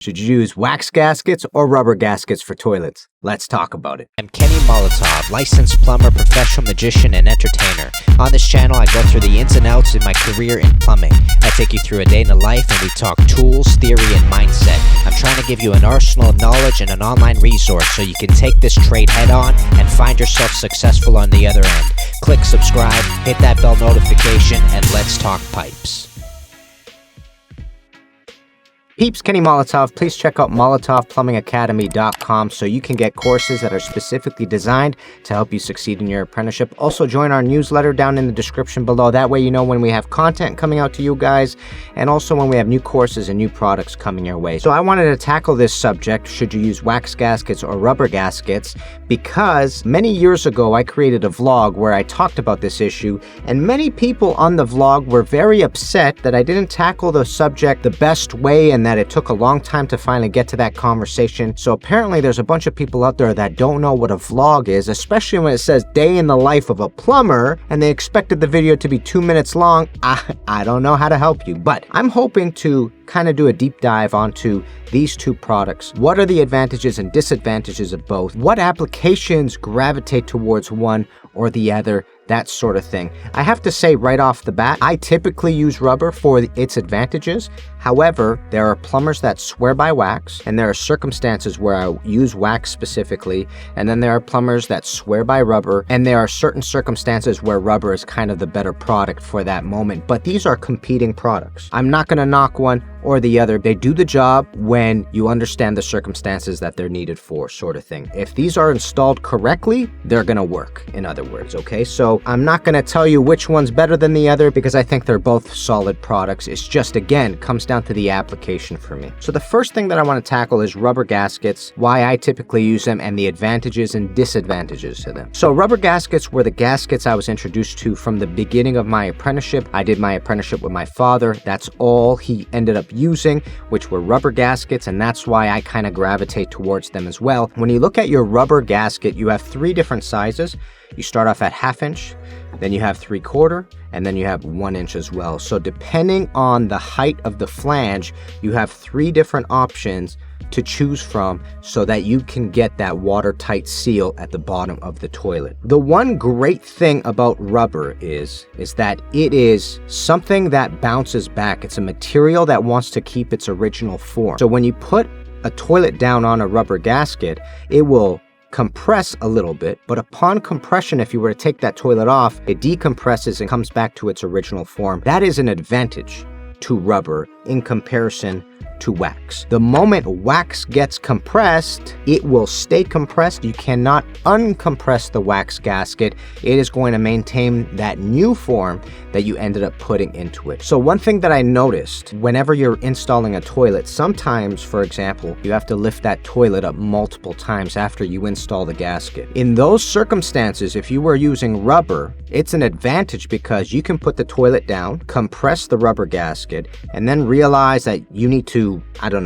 Should you use wax gaskets or rubber gaskets for toilets? Let's talk about it. I'm Kenny Molotov, licensed plumber, professional magician, and entertainer. On this channel, I go through the ins and outs of my career in plumbing. I take you through a day in the life and we talk tools, theory, and mindset. I'm trying to give you an arsenal of knowledge and an online resource so you can take this trade head on and find yourself successful on the other end. Click subscribe, hit that bell notification, and let's talk pipes. Peeps, Kenny Molotov. Please check out molotovplumbingacademy.com so you can get courses that are specifically designed to help you succeed in your apprenticeship. Also, join our newsletter down in the description below. That way you know when we have content coming out to you guys, and also when we have new courses and new products coming your way. So I wanted to tackle this subject, should you use wax gaskets or rubber gaskets, because many years ago I created a vlog where I talked about this issue, and many people on the vlog were very upset that I didn't tackle the subject the best way and that it took a long time to finally get to that conversation. So apparently there's a bunch of people out there that don't know what a vlog is, especially when it says day in the life of a plumber and they expected the video to be 2 minutes long. I don't know how to help you, but I'm hoping to kind of do a deep dive onto these two products. What are the advantages and disadvantages of both? What applications gravitate towards one or the other? That sort of thing. I have to say right off the bat, I typically use rubber for its advantages. However, there are plumbers that swear by wax, and there are circumstances where I use wax specifically, and then there are plumbers that swear by rubber, and there are certain circumstances where rubber is kind of the better product for that moment. But these are competing products. I'm not going to knock one or the other. They do the job when you understand the circumstances that they're needed for, sort of thing. If these are installed correctly, they're going to work, in other words, okay? So I'm not going to tell you which one's better than the other because I think they're both solid products. It's just, again, comes down to the application for me. So the first thing that I want to tackle is rubber gaskets, why I typically use them, and the advantages and disadvantages to them. So rubber gaskets were the gaskets I was introduced to from the beginning of my apprenticeship. I did my apprenticeship with my father. That's all he ended up using, which were rubber gaskets, and that's why I kind of gravitate towards them as well. When you look at your rubber gasket, you have 3 different sizes. You start off at 1/2 inch, then you have 3/4, and then you have 1 inch as well. So depending on the height of the flange, you have 3 different options to choose from so that you can get that watertight seal at the bottom of the toilet. The one great thing about rubber is that it is something that bounces back. It's a material that wants to keep its original form. So when you put a toilet down on a rubber gasket, it will compress a little bit, but upon compression, if you were to take that toilet off, it decompresses and comes back to its original form. That is an advantage to rubber in comparison to wax. The moment wax gets compressed, it will stay compressed. You cannot uncompress the wax gasket. It is going to maintain that new form that you ended up putting into it. So one thing that I noticed whenever you're installing a toilet, sometimes, for example, you have to lift that toilet up multiple times after you install the gasket. In those circumstances, if you were using rubber, it's an advantage because you can put the toilet down, compress the rubber gasket, and then realize that you need to,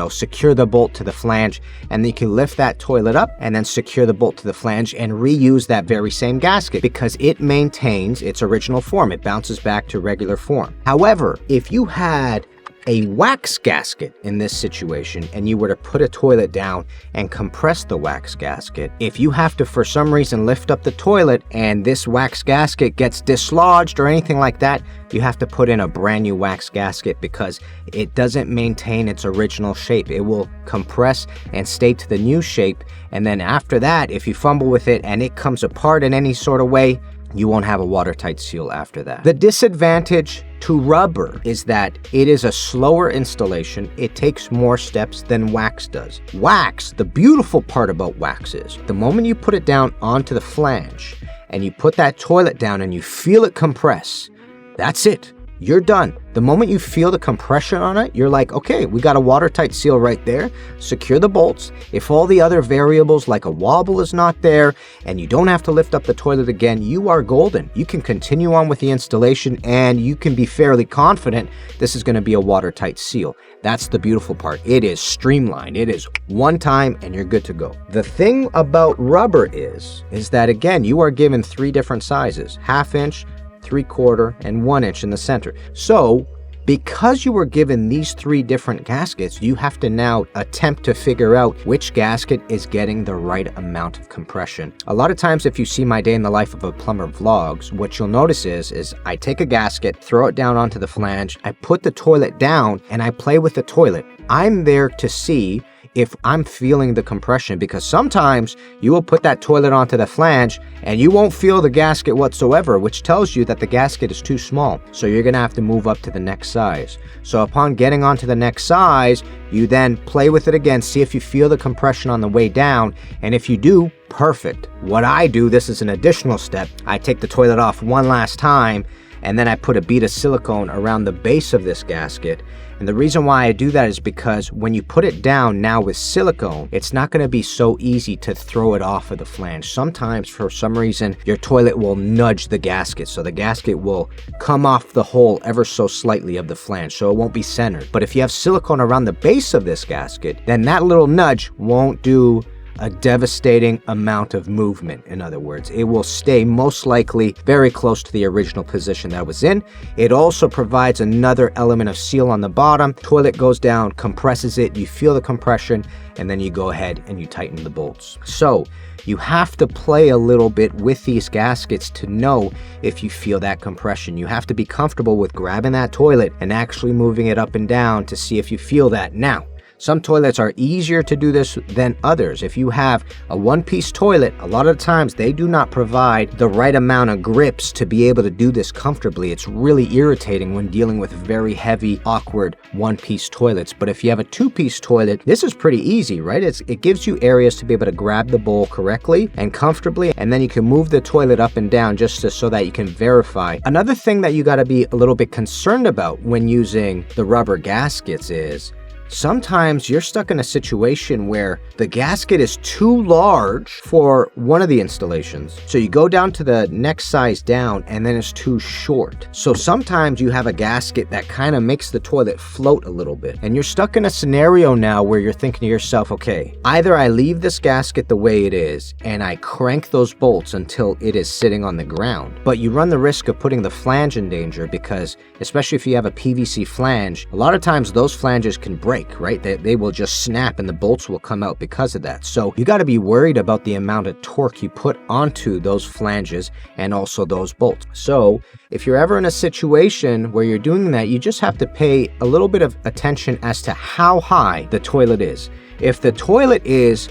secure the bolt to the flange, and then you can lift that toilet up and then secure the bolt to the flange and reuse that very same gasket because it maintains its original form. It bounces back to regular form. However, if you had a wax gasket in this situation and you were to put a toilet down and compress the wax gasket, if you have to for some reason lift up the toilet and this wax gasket gets dislodged or anything like that, you have to put in a brand new wax gasket because it doesn't maintain its original shape. It will compress and stay to the new shape, and then after that, if you fumble with it and it comes apart in any sort of way, you won't have a watertight seal after that. The disadvantage to rubber is that it is a slower installation. It takes more steps than wax does. Wax, the beautiful part about wax is the moment you put it down onto the flange and you put that toilet down and you feel it compress, that's it. You're done. The moment you feel the compression on it, you're like, okay, we got a watertight seal right there. Secure the bolts. If all the other variables like a wobble is not there and you don't have to lift up the toilet again, you are golden. You can continue on with the installation and you can be fairly confident this is going to be a watertight seal. That's the beautiful part. It is streamlined. It is one time and you're good to go. The thing about rubber is that again, you are given 3 different sizes, 1/2 inch, 3/4, and 1 inch in the center. So Because you were given these 3 different gaskets, you have to now attempt to figure out which gasket is getting the right amount of compression. A lot of times if you see my day in the life of a plumber vlogs, what you'll notice is I take a gasket, throw it down onto the flange, I put the toilet down, and I play with the toilet. I'm there to see if I'm feeling the compression, because sometimes you will put that toilet onto the flange and you won't feel the gasket whatsoever, which tells you that the gasket is too small. So you're gonna have to move up to the next size. So upon getting onto the next size, you then play with it again, see if you feel the compression on the way down, and if you do, perfect. What I do, this is an additional step, I take the toilet off one last time, and then I put a bead of silicone around the base of this gasket. And the reason why I do that is because when you put it down now with silicone, it's not going to be so easy to throw it off of the flange. Sometimes, for some reason, your toilet will nudge the gasket, so the gasket will come off the hole ever so slightly of the flange, so it won't be centered. But if you have silicone around the base of this gasket, then that little nudge won't do a devastating amount of movement. In other words, it will stay most likely very close to the original position that it was in. It also provides another element of seal on the bottom. Toilet goes down, compresses it, you feel the compression, and then you go ahead and you tighten the bolts. So you have to play a little bit with these gaskets to know if you feel that compression. You have to be comfortable with grabbing that toilet and actually moving it up and down to see if you feel that. Now, some toilets are easier to do this than others. If you have a one-piece toilet, a lot of times they do not provide the right amount of grips to be able to do this comfortably. It's really irritating when dealing with very heavy, awkward one-piece toilets. But if you have a two-piece toilet, this is pretty easy, right? It gives you areas to be able to grab the bowl correctly and comfortably, and then you can move the toilet up and down just so that you can verify. Another thing that you got to be a little bit concerned about when using the rubber gaskets is sometimes you're stuck in a situation where the gasket is too large for one of the installations. So you go down to the next size down and then it's too short. So sometimes you have a gasket that kind of makes the toilet float a little bit. And you're stuck in a scenario now where you're thinking to yourself, okay, either I leave this gasket the way it is and I crank those bolts until it is sitting on the ground. But you run the risk of putting the flange in danger because, especially if you have a PVC flange, a lot of times those flanges can break, right? They will just snap and the bolts will come out because of that. So you got to be worried about the amount of torque you put onto those flanges and also those bolts. So if you're ever in a situation where you're doing that, you just have to pay a little bit of attention as to how high the toilet is. If the toilet is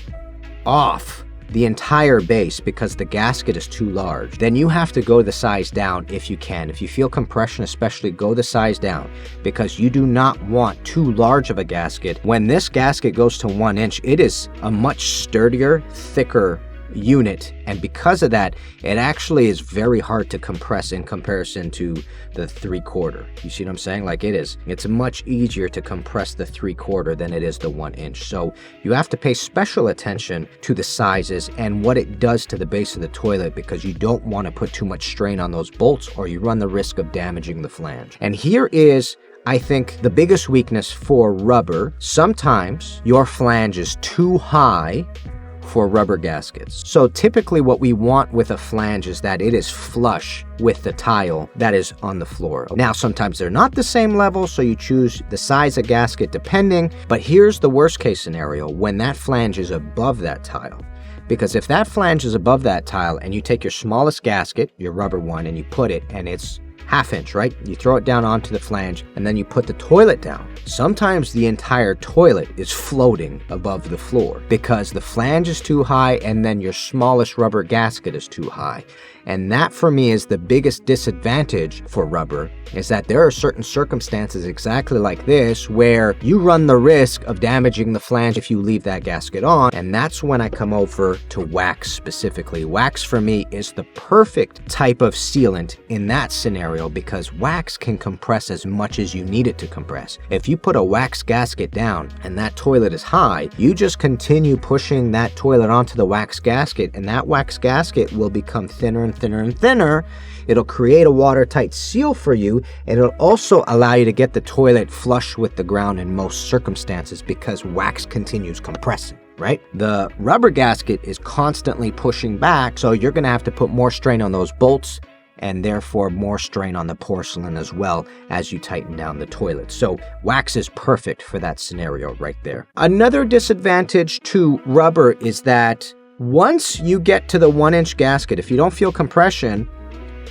off the entire base because the gasket is too large, then you have to go the size down if you can. If you feel compression, especially, go the size down because you do not want too large of a gasket. When this gasket goes to 1 inch, it is a much sturdier, thicker unit, and because of that, it actually is very hard to compress in comparison to the 3/4. You see what I'm saying? Like it's much easier to compress the 3/4 than it is the 1 inch. So you have to pay special attention to the sizes and what it does to the base of the toilet because you don't want to put too much strain on those bolts or you run the risk of damaging the flange. And here is, I think, the biggest weakness for rubber. Sometimes your flange is too high for rubber gaskets. So typically what we want with a flange is that it is flush with the tile that is on the floor. Now sometimes they're not the same level, so you choose the size of gasket depending, but here's the worst case scenario when that flange is above that tile. Because if that flange is above that tile and you take your smallest gasket, your rubber one, and you put it and it's 1/2 inch, right? You throw it down onto the flange and then you put the toilet down. Sometimes the entire toilet is floating above the floor because the flange is too high and then your smallest rubber gasket is too high. And that for me is the biggest disadvantage for rubber, is that there are certain circumstances exactly like this where you run the risk of damaging the flange if you leave that gasket on, and that's when I come over to wax specifically. Wax for me is the perfect type of sealant in that scenario because wax can compress as much as you need it to compress. If you put a wax gasket down and that toilet is high, you just continue pushing that toilet onto the wax gasket and that wax gasket will become thinner and thinner and thinner. It'll create a watertight seal for you, and it'll also allow you to get the toilet flush with the ground in most circumstances because wax continues compressing, right? The rubber gasket is constantly pushing back, so you're going to have to put more strain on those bolts and therefore more strain on the porcelain as well as you tighten down the toilet. So wax is perfect for that scenario right there. Another disadvantage to rubber is that once you get to the 1-inch gasket, if you don't feel compression,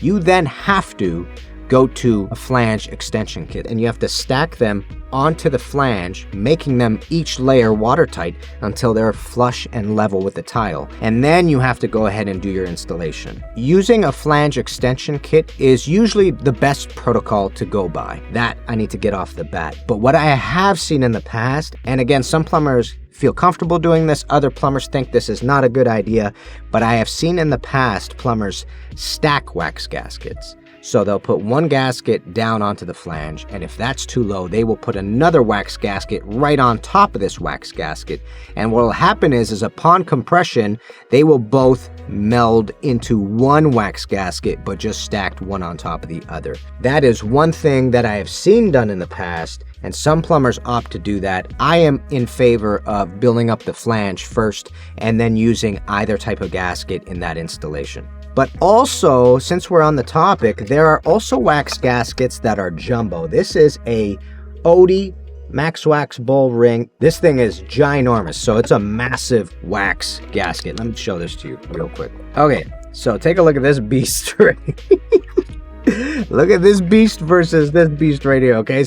you then have to go to a flange extension kit, and you have to stack them onto the flange, making them each layer watertight until they're flush and level with the tile. And then you have to go ahead and do your installation. Using a flange extension kit is usually the best protocol to go by. That I need to get off the bat. But what I have seen in the past, and again, some plumbers feel comfortable doing this, other plumbers think this is not a good idea, but I have seen in the past plumbers stack wax gaskets. So they'll put one gasket down onto the flange, and if that's too low, they will put another wax gasket right on top of this wax gasket. And what will happen is upon compression, they will both meld into one wax gasket, but just stacked one on top of the other. That is one thing that I have seen done in the past, and some plumbers opt to do that. I am in favor of building up the flange first and then using either type of gasket in that installation. But also, since we're on the topic, there are also wax gaskets that are jumbo. This is a Odie Max Wax Bull Ring. This thing is ginormous, so it's a massive wax gasket. Let me show this to you real quick. Okay, so take a look at this beast right here. Look at this beast versus this beast right here, okay?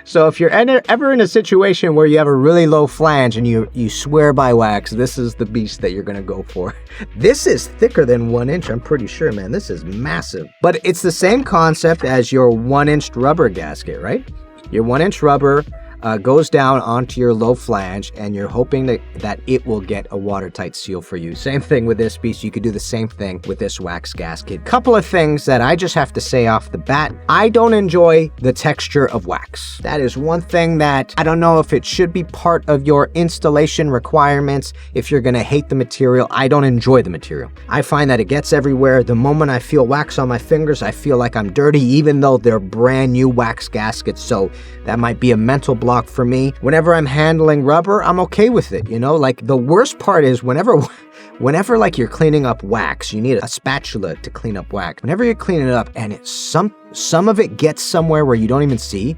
So if you're ever in a situation where you have a really low flange and you swear by wax, this is the beast that you're going to go for. This is thicker than 1 inch, I'm pretty sure, man. This is massive. But it's the same concept as your 1-inch rubber gasket, right? Your 1-inch rubber goes down onto your low flange, and you're hoping that it will get a watertight seal for you. Same thing with this piece. You could do the same thing with this wax gasket. Couple of things that I just have to say off the bat. I don't enjoy the texture of wax. That is one thing that I don't know if it should be part of your installation requirements. If you're gonna hate the material, I don't enjoy the material. I find that it gets everywhere. The moment I feel wax on my fingers, I feel like I'm dirty, even though they're brand new wax gaskets. So that might be a mental block for me. Whenever I'm handling rubber, I'm okay with it, you know? Like, the worst part is whenever like you're cleaning up wax, you need a spatula to clean up wax. Whenever you're cleaning it up and some of it gets somewhere where you don't even see,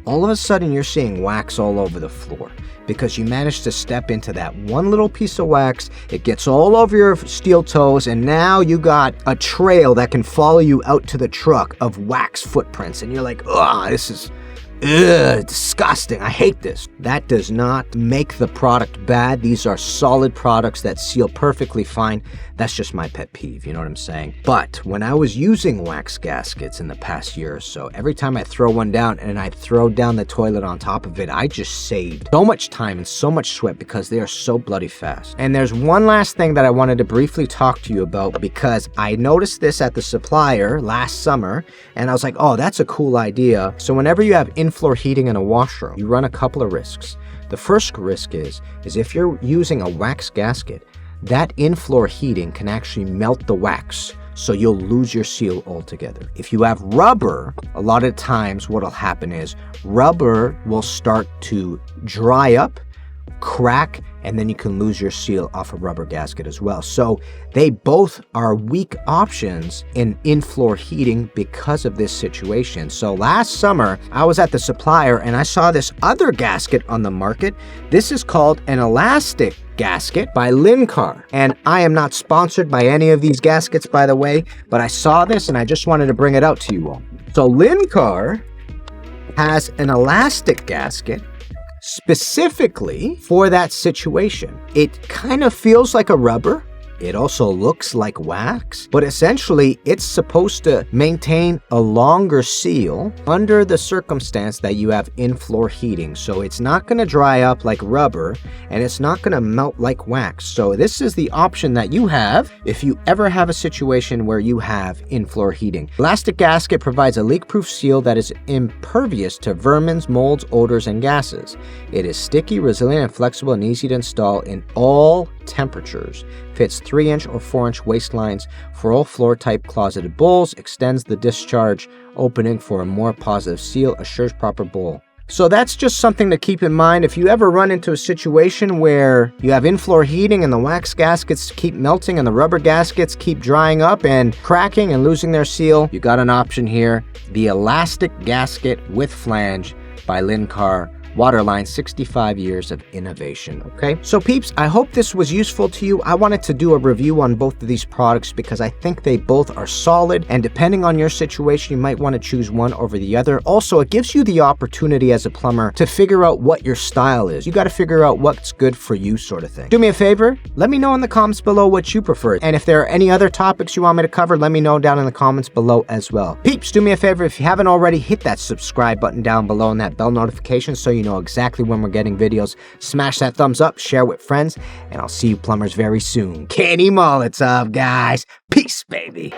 all of a sudden you're seeing wax all over the floor because you managed to step into that one little piece of wax. It gets all over your steel toes, and now you got a trail that can follow you out to the truck of wax footprints, and you're like, ugh, this is disgusting. I hate this. That does not make the product bad. These are solid products that seal perfectly fine. That's just my pet peeve, you know what I'm saying? But when I was using wax gaskets in the past year or so, every time I throw one down and I throw down the toilet on top of it, I just saved so much time and so much sweat because they are so bloody fast. And there's one last thing that I wanted to briefly talk to you about, because I noticed this at the supplier last summer and I was like, oh, that's a cool idea. So whenever you have in-floor heating in a washroom, you run a couple of risks. The first risk is if you're using a wax gasket, that in-floor heating can actually melt the wax, so you'll lose your seal altogether. If you have rubber, a lot of times what'll happen is rubber will start to dry up, crack, and then you can lose your seal off a rubber gasket as well. So they both are weak options in floor heating because of this situation. So last summer, I was at the supplier and I saw this other gasket on the market. This is called an elastic gasket by Lincar. And I am not sponsored by any of these gaskets, by the way, but I saw this and I just wanted to bring it out to you all. So Lincar has an elastic gasket specifically for that situation. It kind of feels like a rubber. It also looks like wax, but essentially it's supposed to maintain a longer seal under the circumstance that you have in-floor heating. So it's not going to dry up like rubber and it's not going to melt like wax. So this is the option that you have if you ever have a situation where you have in-floor heating. Elastic gasket provides a leak-proof seal that is impervious to vermins, molds, odors, and gases. It is sticky, resilient, and flexible and easy to install in all temperatures. Fits 3-inch or 4-inch waistlines for all floor type closeted bowls, extends the discharge opening for a more positive seal, assures proper bowl So that's just something to keep in mind. If you ever run into a situation where you have in-floor heating and the wax gaskets keep melting and the rubber gaskets keep drying up and cracking and losing their seal, you got an option here. The Elastic Gasket with Flange by Lincare. Waterline, 65 years of innovation, okay? So peeps, I hope this was useful to you. I wanted to do a review on both of these products because I think they both are solid, and depending on your situation, you might want to choose one over the other. Also, it gives you the opportunity as a plumber to figure out what your style is. You got to figure out what's good for you, sort of thing. Do me a favor, let me know in the comments below what you prefer, and if there are any other topics you want me to cover, let me know down in the comments below as well. Peeps, do me a favor, if you haven't already, hit that subscribe button down below and that bell notification so you know exactly when we're getting videos. Smash that thumbs up, share with friends, and I'll see you plumbers very soon. Kenny Molotov, guys. Peace, baby.